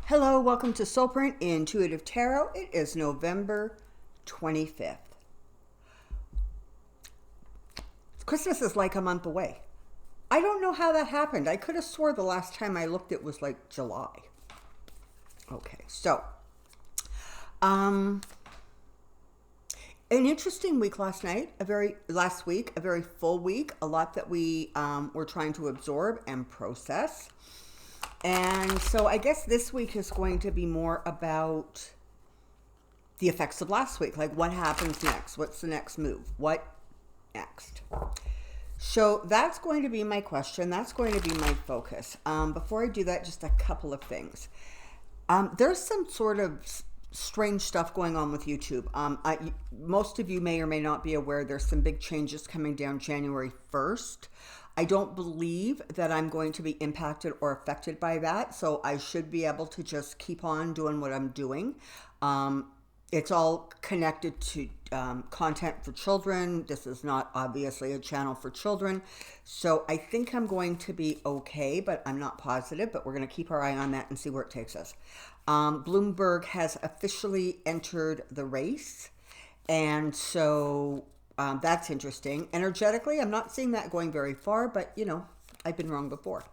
Hello, welcome to Soulprint Intuitive Tarot. It is November 25th. Christmas is like a month away. I don't know how that happened. I could have swore the last time I looked it was like July. Okay, so an interesting week last week, a very full week, a lot that we were trying to absorb and process. And so I guess this week is going to be more about the effects of last week. Like, what happens next? What's the next move? What next? So that's going to be my question. That's going to be my focus. Before I do that, just a couple of things. There's some sort of strange stuff going on with YouTube. Most of you may or may not be aware there's some big changes coming down January 1st. I don't believe that I'm going to be impacted or affected by that, so I should be able to just keep on doing what I'm doing. It's all connected to content for children. This is not obviously a channel for children, so I think I'm going to be okay, but I'm not positive, but we're going to keep our eye on that and see where it takes us. Bloomberg has officially entered the race, and so that's interesting. Energetically, I'm not seeing that going very far, but you know, I've been wrong before.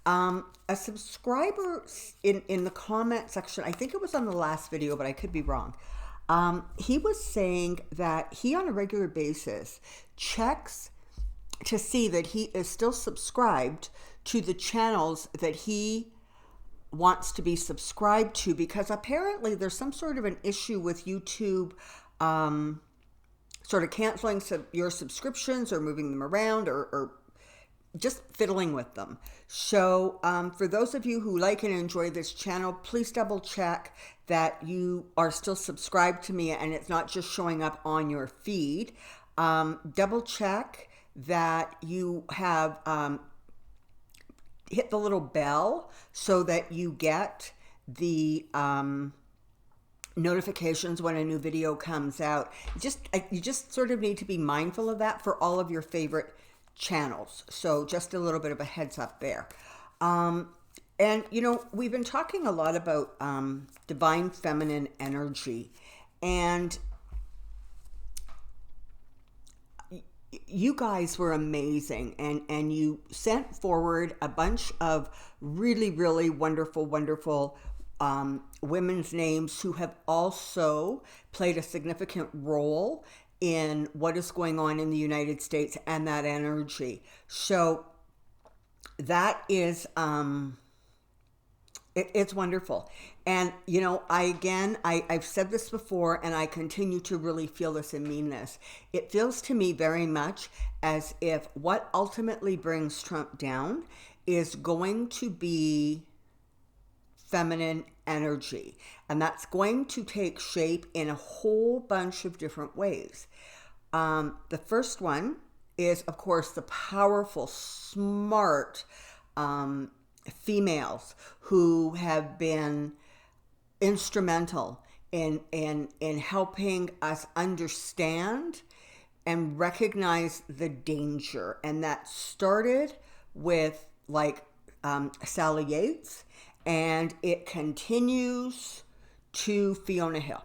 A subscriber in the comment section, I think it was on the last video, but I could be wrong. He was saying that he on a regular basis checks to see that he is still subscribed to the channels that he wants to be subscribed to, because apparently there's some sort of an issue with YouTube sort of canceling your subscriptions or moving them around or just fiddling with them. So for those of you who like and enjoy this channel, please double check that you are still subscribed to me and it's not just showing up on your feed. Double check that you have hit the little bell so that you get the notifications when a new video comes out. You just sort of need to be mindful of that for all of your favorite channels. So just a little bit of a heads up there. And you know, we've been talking a lot about divine feminine energy, and you guys were amazing, and you sent forward a bunch of really, really wonderful women's names who have also played a significant role in what is going on in the United States and that energy. So that is it's wonderful. And you know, I've said this before, and I continue to really feel this and mean this. It feels to me very much as if what ultimately brings Trump down is going to be feminine energy, and that's going to take shape in a whole bunch of different ways. The first one is, of course, the powerful, smart females who have been instrumental in helping us understand and recognize the danger, and that started with like Sally Yates, and it continues to Fiona Hill.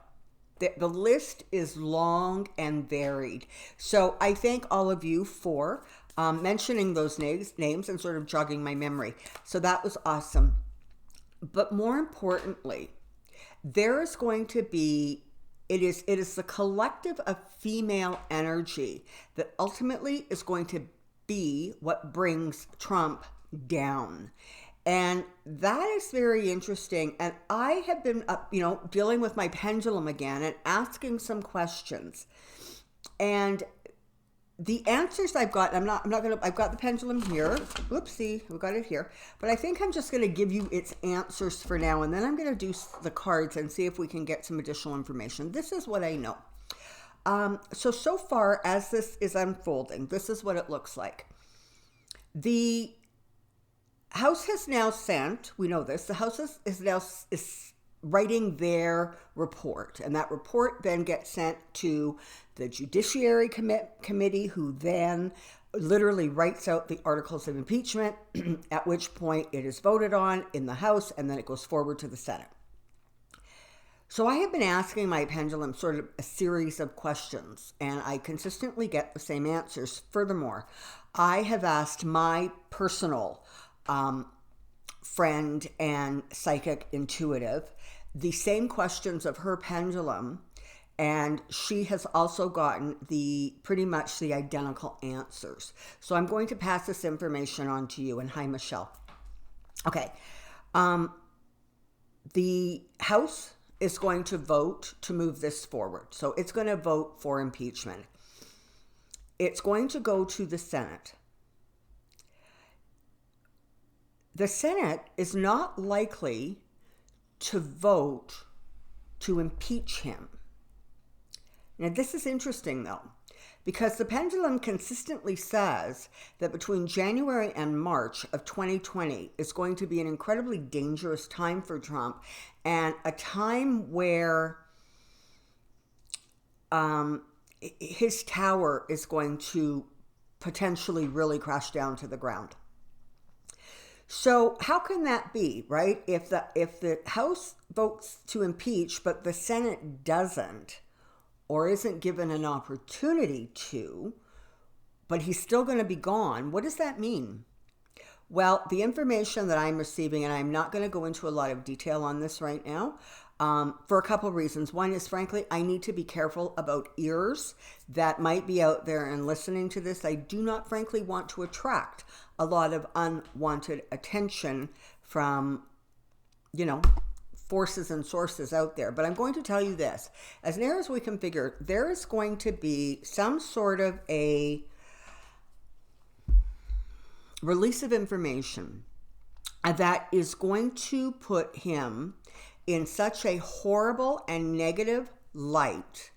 The list is long and varied. So I thank all of you for mentioning those names and sort of jogging my memory. So that was awesome. But more importantly, there is going to be, it is the collective of female energy that ultimately is going to be what brings Trump down. And that is very interesting. And I have been, dealing with my pendulum again and asking some questions. And the answers I've got, I've got the pendulum here. Oopsie, we've got it here. But I think I'm just going to give you its answers for now. And then I'm going to do the cards and see if we can get some additional information. This is what I know. So far as this is unfolding, this is what it looks like. The House has now sent, we know this, the House is now writing their report, and that report then gets sent to the Judiciary Committee, who then literally writes out the articles of impeachment, at which point it is voted on in the House, and then it goes forward to the Senate. So I have been asking my pendulum sort of a series of questions, and I consistently get the same answers. Furthermore, I have asked my personal friend and psychic intuitive the same questions of her pendulum, and she has also gotten pretty much the identical answers. So I'm going to pass this information on to you. And hi, Michelle. Okay. The House is going to vote to move this forward. So it's going to vote for impeachment. It's going to go to the Senate. The Senate is not likely to vote to impeach him. Now, this is interesting, though, because the pendulum consistently says that between January and March of 2020 is going to be an incredibly dangerous time for Trump, and a time where his tower is going to potentially really crash down to the ground. So how can that be, right? If the House votes to impeach, but the Senate doesn't, or isn't given an opportunity to, but he's still going to be gone, what does that mean? Well, the information that I'm receiving, and I'm not going to go into a lot of detail on this right now, for a couple of reasons. One is, frankly, I need to be careful about ears that might be out there and listening to this. I do not, frankly, want to attract a lot of unwanted attention from, forces and sources out there. But I'm going to tell you this. As near as we can figure, there is going to be some sort of a release of information that is going to put him in such a horrible and negative light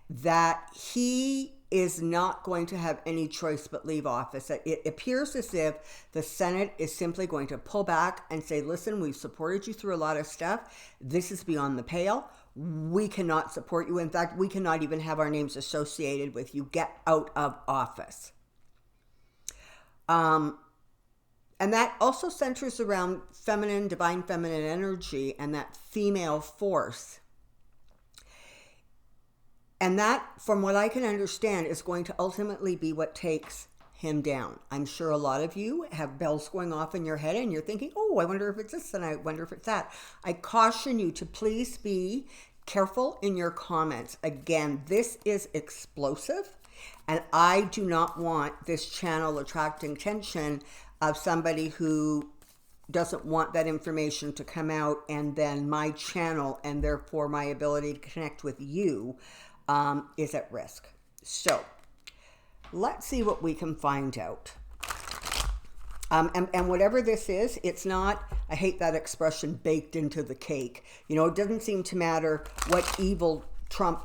that he is not going to have any choice but leave office. It appears as if the Senate is simply going to pull back and say, listen, we've supported you through a lot of stuff. This is beyond the pale. We cannot support you. In fact, we cannot even have our names associated with you. Get out of office. And that also centers around feminine, divine feminine energy and that female force. And that, from what I can understand, is going to ultimately be what takes him down. I'm sure a lot of you have bells going off in your head and you're thinking, oh, I wonder if it's this and I wonder if it's that. I caution you to please be careful in your comments. Again, this is explosive, and I do not want this channel attracting attention of somebody who doesn't want that information to come out, and then my channel and therefore my ability to connect with you is at risk. So let's see what we can find out. And whatever this is, it's not, I hate that expression, baked into the cake. It doesn't seem to matter what evil Trump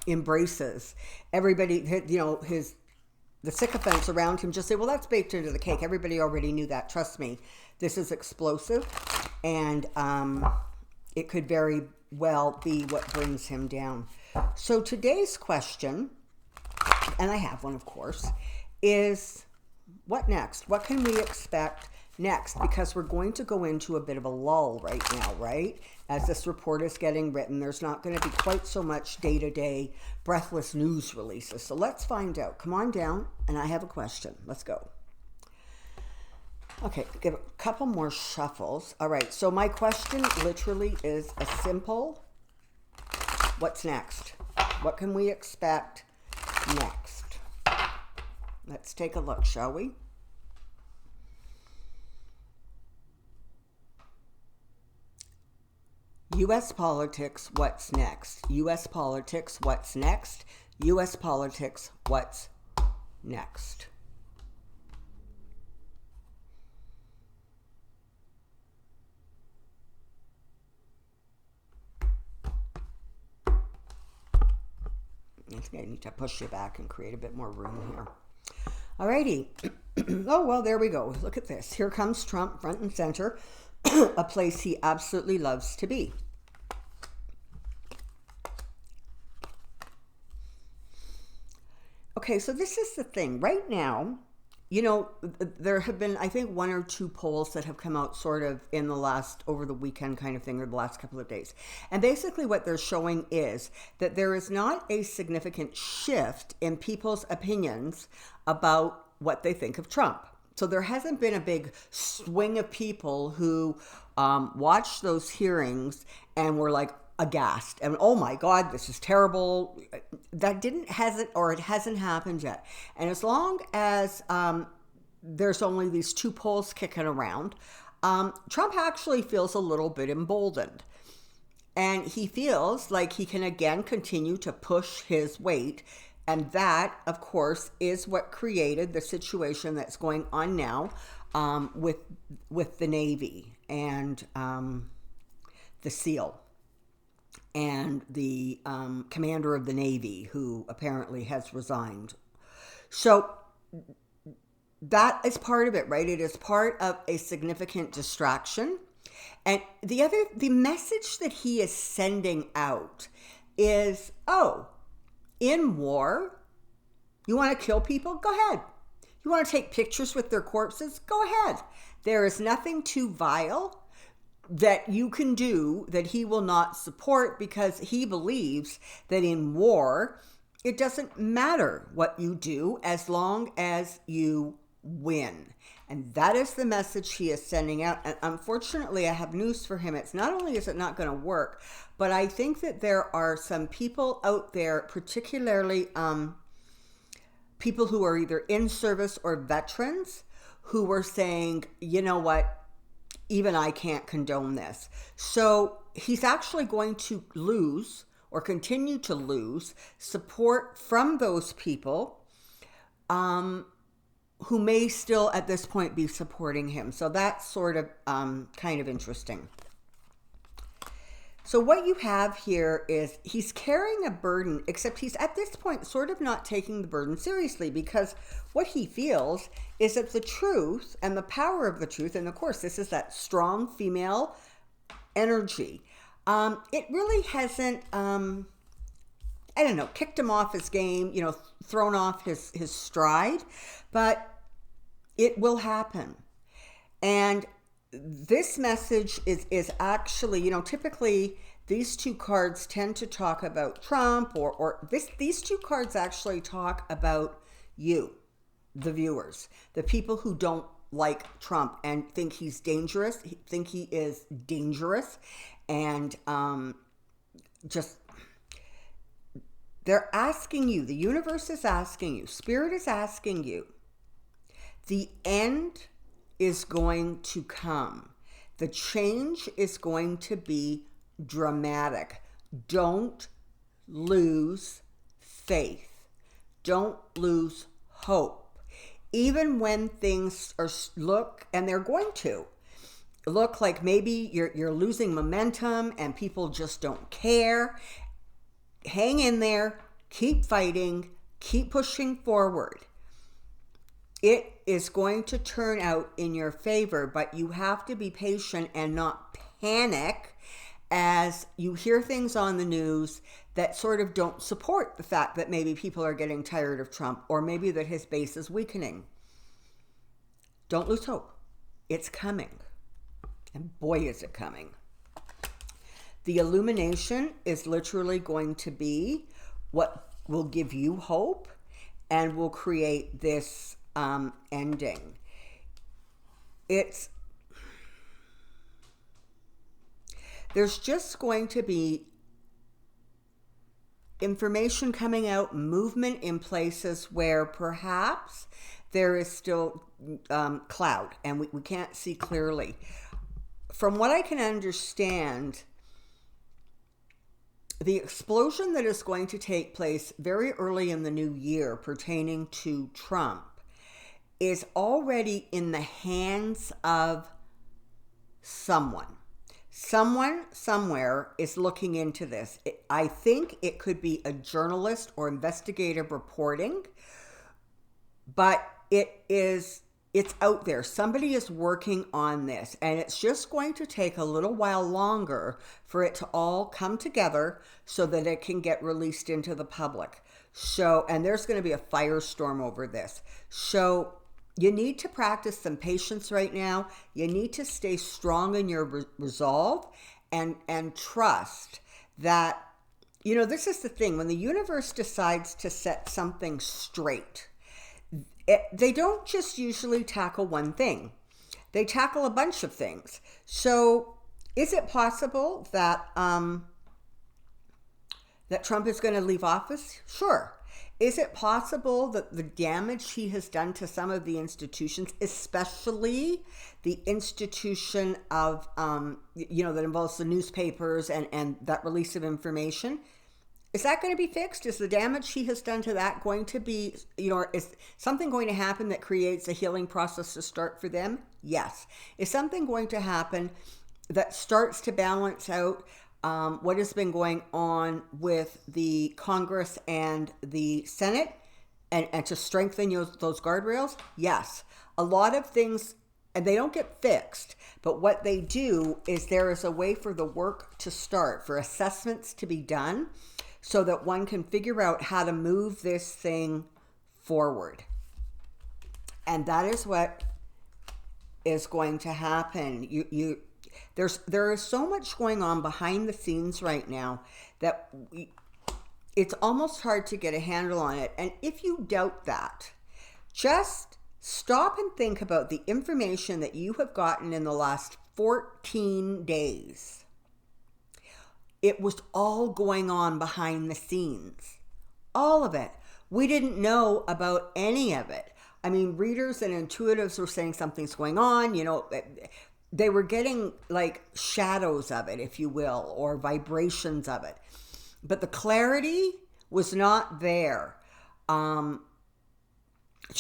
embraces. Everybody, the sycophants around him just say, well, that's baked into the cake. Everybody already knew that. Trust me, this is explosive, and it could very well be what brings him down. So today's question, and I have one, of course, is what next? What can we expect next? Because we're going to go into a bit of a lull right now, right? As this report is getting written, there's not going to be quite so much day-to-day breathless news releases. So let's find out. Come on down, and I have a question. Let's go. Okay, give a couple more shuffles. All right, so my question literally is a simple, what's next? What can we expect next? Let's take a look, shall we? U.S. politics, what's next? U.S. politics, what's next? U.S. politics, what's next? I need to push you back and create a bit more room here. Alrighty. Oh, well, there we go. Look at this. Here comes Trump, front and center, a place he absolutely loves to be. Okay, so this is the thing. Right now, there have been, I think, one or two polls that have come out sort of in the last, over the weekend kind of thing, or the last couple of days. And basically what they're showing is that there is not a significant shift in people's opinions about what they think of Trump. So there hasn't been a big swing of people who watched those hearings and were like, aghast and, oh my God, this is terrible. That it hasn't happened yet. And as long as there's only these two polls kicking around, Trump actually feels a little bit emboldened. And he feels like he can again continue to push his weight. And that, of course, is what created the situation that's going on now with the Navy and the SEAL. And the commander of the Navy, who apparently has resigned. So that is part of it, right? It is part of a significant distraction. And the message that he is sending out is, oh, in war, you want to kill people? Go ahead. You want to take pictures with their corpses? Go ahead. There is nothing too vile that you can do that he will not support, because he believes that in war, it doesn't matter what you do as long as you win. And that is the message he is sending out. And unfortunately, I have news for him. It's not only is it not going to work, but I think that there are some people out there, particularly people who are either in service or veterans, who are saying, you know what? Even I can't condone this. So he's actually going to lose or continue to lose support from those people who may still at this point be supporting him. So that's sort of kind of interesting. So what you have here is he's carrying a burden, except he's at this point sort of not taking the burden seriously, because what he feels is that the truth and the power of the truth, and of course this is that strong female energy, it really hasn't, kicked him off his game, thrown off his stride, but it will happen. And this message is actually, typically these two cards tend to talk about Trump, or these two cards actually talk about you, the viewers, the people who don't like Trump and think he's dangerous, think he is dangerous, and they're asking you, the universe is asking you, spirit is asking you, the end is going to come. The change is going to be dramatic. Don't lose faith. Don't lose hope. Even when things look, and they're going to look like maybe you're losing momentum and people just don't care. Hang in there, keep fighting, keep pushing forward. It is going to turn out in your favor, but you have to be patient and not panic as you hear things on the news that sort of don't support the fact that maybe people are getting tired of Trump, or maybe that his base is weakening. Don't lose hope. It's coming. And boy, is it coming. The illumination is literally going to be what will give you hope and will create this ending. There's just going to be information coming out, movement in places where perhaps there is still cloud and we can't see clearly. From what I can understand, the explosion that is going to take place very early in the new year pertaining to Trump is already in the hands of someone. Someone somewhere is looking into this. I think it could be a journalist or investigative reporting, but it's out there. Somebody is working on this, and it's just going to take a little while longer for it to all come together so that it can get released into the public. So, and there's going to be a firestorm over this. So, you need to practice some patience right now. You need to stay strong in your resolve and trust that, this is the thing. When the universe decides to set something straight, they don't just usually tackle one thing. They tackle a bunch of things. So is it possible that that Trump is going to leave office? Sure. Is it possible that the damage he has done to some of the institutions, especially the institution of, that involves the newspapers and that release of information, is that going to be fixed? Is the damage he has done to that going to be, is something going to happen that creates a healing process to start for them? Yes. Is something going to happen that starts to balance out what has been going on with the Congress and the Senate and to strengthen those guardrails? Yes. A lot of things, and they don't get fixed, but what they do is there is a way for the work to start, for assessments to be done, so that one can figure out how to move this thing forward. And that is what is going to happen. There is so much going on behind the scenes right now that it's almost hard to get a handle on it. And if you doubt that, just stop and think about the information that you have gotten in the last 14 days. It was all going on behind the scenes. All of it. We didn't know about any of it. I mean, readers and intuitives were saying something's going on, they were getting like shadows of it, if you will, or vibrations of it. But the clarity was not there to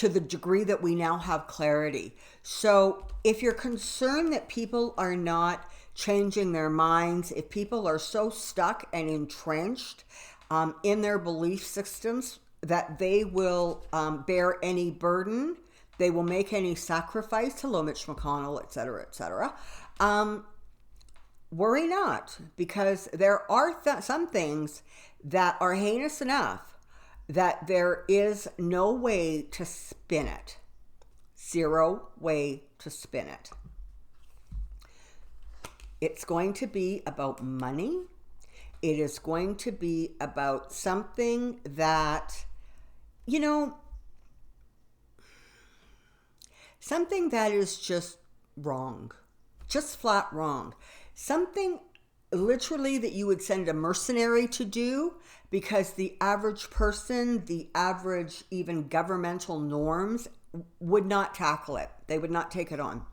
the degree that we now have clarity. So if you're concerned that people are not changing their minds, if people are so stuck and entrenched in their belief systems that they will bear any burden, they will make any sacrifice, hello Mitch McConnell, et cetera, worry not, because there are some things that are heinous enough that there is no way to spin it. Zero way to spin it. It's going to be about money. It is going to be about something that, something that is just wrong, just flat wrong. Something literally that you would send a mercenary to do because the average person, the average even governmental norms would not tackle it. They would not take it on.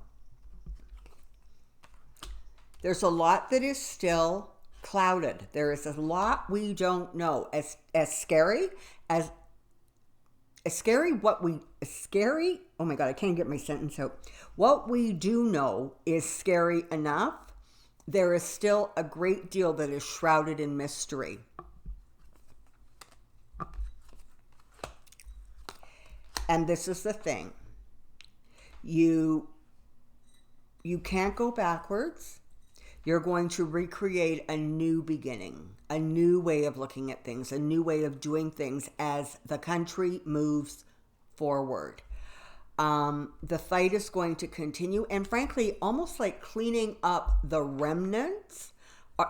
There's a lot that is still clouded. There is a lot we don't know. As scary, oh my God, I can't get my sentence out. What we do know is scary enough. There is still a great deal that is shrouded in mystery. And this is the thing. You can't go backwards. You're going to recreate a new beginning, a new way of looking at things, a new way of doing things as the country moves forward. The fight is going to continue, and frankly, almost like cleaning up the remnants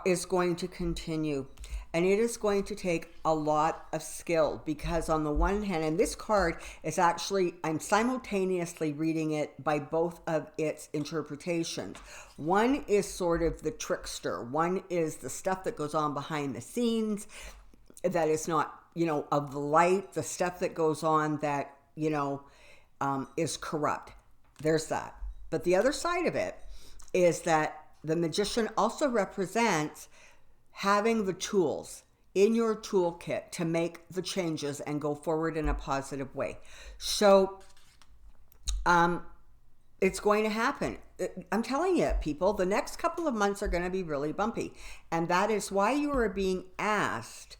is going to continue. And it is going to take a lot of skill, because on the one hand, and this card is actually, I'm simultaneously reading it by both of its interpretations. One is sort of the trickster. One is the stuff that goes on behind the scenes that is not, of the light, the stuff that goes on that, is corrupt. There's that. But the other side of it is that the magician also represents having the tools in your toolkit to make the changes and go forward in a positive way. So it's going to happen. I'm telling you, people, the next couple of months are going to be really bumpy. And that is why you are being asked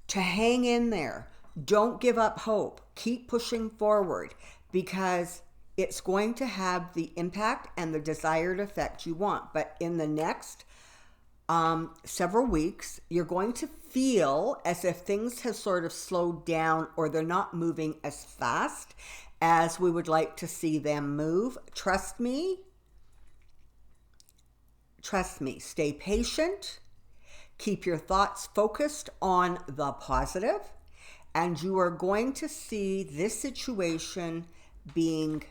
to hang in there. Don't give up hope. Keep pushing forward, because it's going to have the impact and the desired effect you want. But in the next several weeks. You're going to feel as if things have sort of slowed down, or they're not moving as fast as we would like to see them move. Trust me. Trust me. Stay patient. Keep your thoughts focused on the positive, and you are going to see this situation being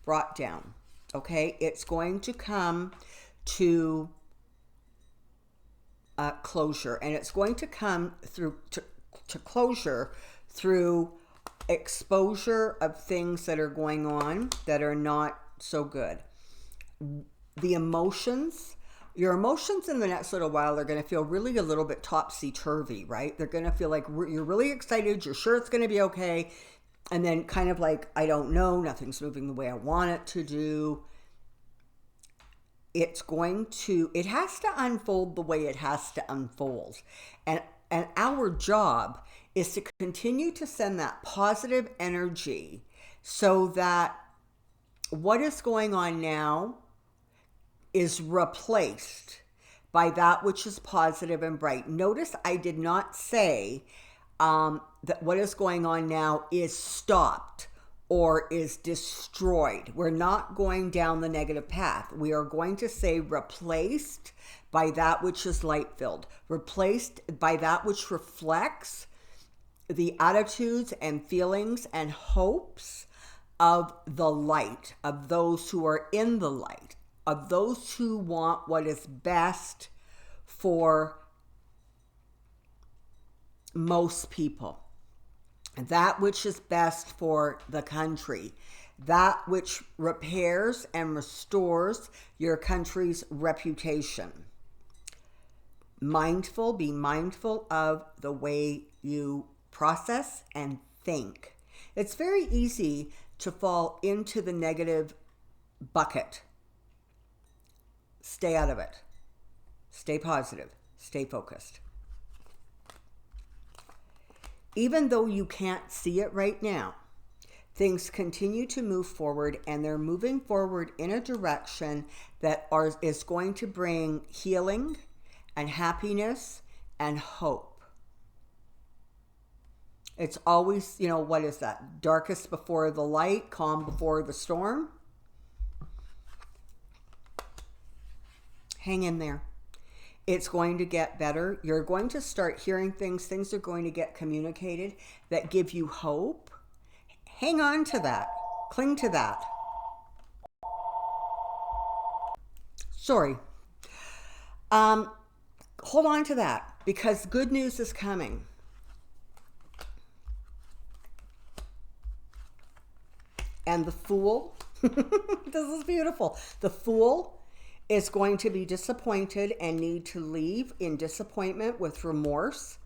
brought down. Okay? It's going to come to closure, and it's going to come through to closure through exposure of things that are going on that are not so good. The emotions, your emotions in the next little while are going to feel really a little bit topsy-turvy, right? They're going to feel like you're really excited, you're sure it's going to be okay, and then kind of like, I don't know, nothing's moving the way I want it to do. It has to unfold the way it has to unfold. And our job is to continue to send that positive energy so that what is going on now is replaced by that which is positive and bright. Notice I did not say that what is going on now is stopped or is destroyed. We're not going down the negative path. We are going to say replaced by that which is light-filled, replaced by that which reflects the attitudes and feelings and hopes of the light, of those who are in the light, of those who want what is best for most people. That which is best for the country, that which repairs and restores your country's reputation. Be mindful of the way you process and think. It's very easy to fall into the negative bucket. Stay out of it. Stay positive. Stay focused. Even though you can't see it right now, things continue to move forward, and they're moving forward in a direction that is going to bring healing and happiness and hope. It's always, what is that? Darkest before the light, calm before the storm. Hang in there. It's going to get better. You're going to start hearing things. Things are going to get communicated that give you hope. Hang on to that. Cling to that. Sorry. Hold on to that, because good news is coming. And the Fool, this is beautiful. The Fool is going to be disappointed and need to leave in disappointment with remorse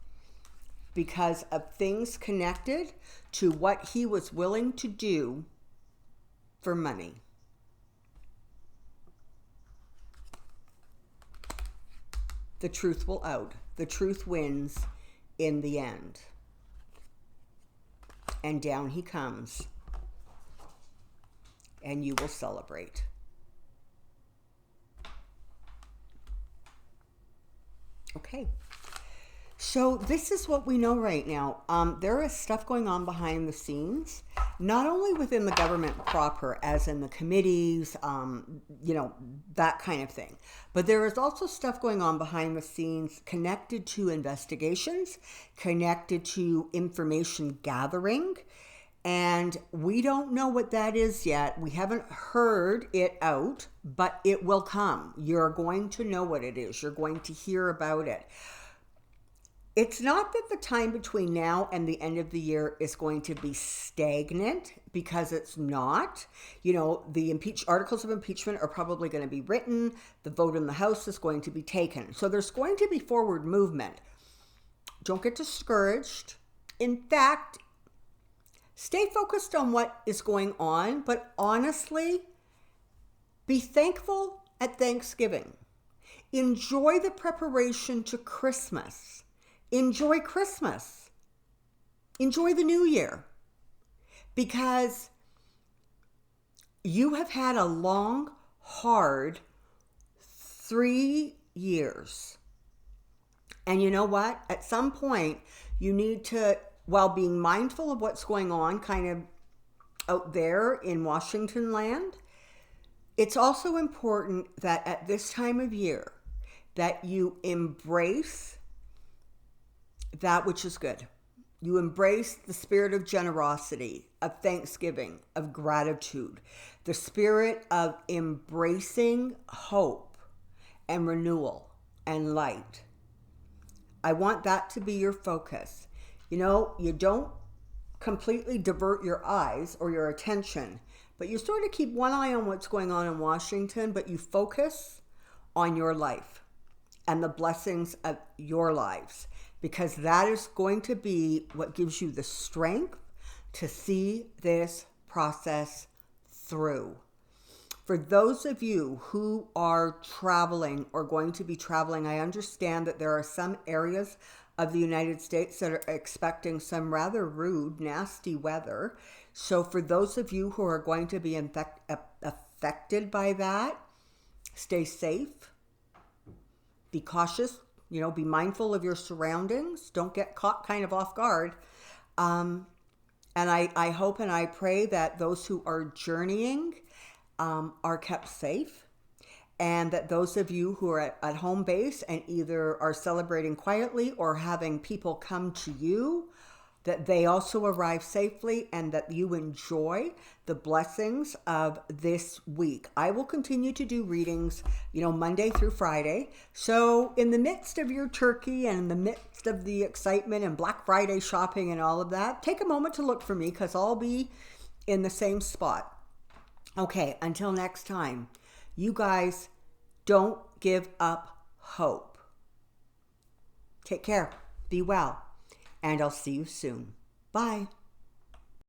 because of things connected to what he was willing to do for money. The truth will out. The truth wins in the end. And down he comes. And you will celebrate. Okay, so this is what we know right now. There is stuff going on behind the scenes, not only within the government proper, as in the committees, that kind of thing, but there is also stuff going on behind the scenes connected to investigations, connected to information gathering, and we don't know what that is yet. We haven't heard it out, but it will come. You're going to know what it is. You're going to hear about it. It's not that the time between now and the end of the year is going to be stagnant, because it's not. The articles of impeachment are probably going to be written. The vote in the House is going to be taken. So there's going to be forward movement. Don't get discouraged. In fact, stay focused on what is going on, but honestly, be thankful at Thanksgiving. Enjoy the preparation to Christmas. Enjoy Christmas. Enjoy the new year. Because you have had a long, hard 3 years. And you know what? At some point, you need to, while being mindful of what's going on kind of out there in Washington land, it's also important that at this time of year, that you embrace that which is good. You embrace the spirit of generosity, of thanksgiving, of gratitude, the spirit of embracing hope and renewal and light. I want that to be your focus. You know, you don't completely divert your eyes or your attention, but you sort of keep one eye on what's going on in Washington, but you focus on your life and the blessings of your lives, because that is going to be what gives you the strength to see this process through. For those of you who are traveling or going to be traveling, I understand that there are some areas of the United States that are expecting some rather rude, nasty weather. So for those of you who are going to be affected by that, stay safe, be cautious, be mindful of your surroundings. Don't get caught kind of off guard. And I hope and I pray that those who are journeying are kept safe, and that those of you who are at home base and either are celebrating quietly or having people come to you, that they also arrive safely and that you enjoy the blessings of this week. I will continue to do readings, Monday through Friday. So in the midst of your turkey and in the midst of the excitement and Black Friday shopping and all of that, take a moment to look for me, because I'll be in the same spot. Okay, until next time, you guys don't give up hope. Take care, be well, and I'll see you soon. Bye.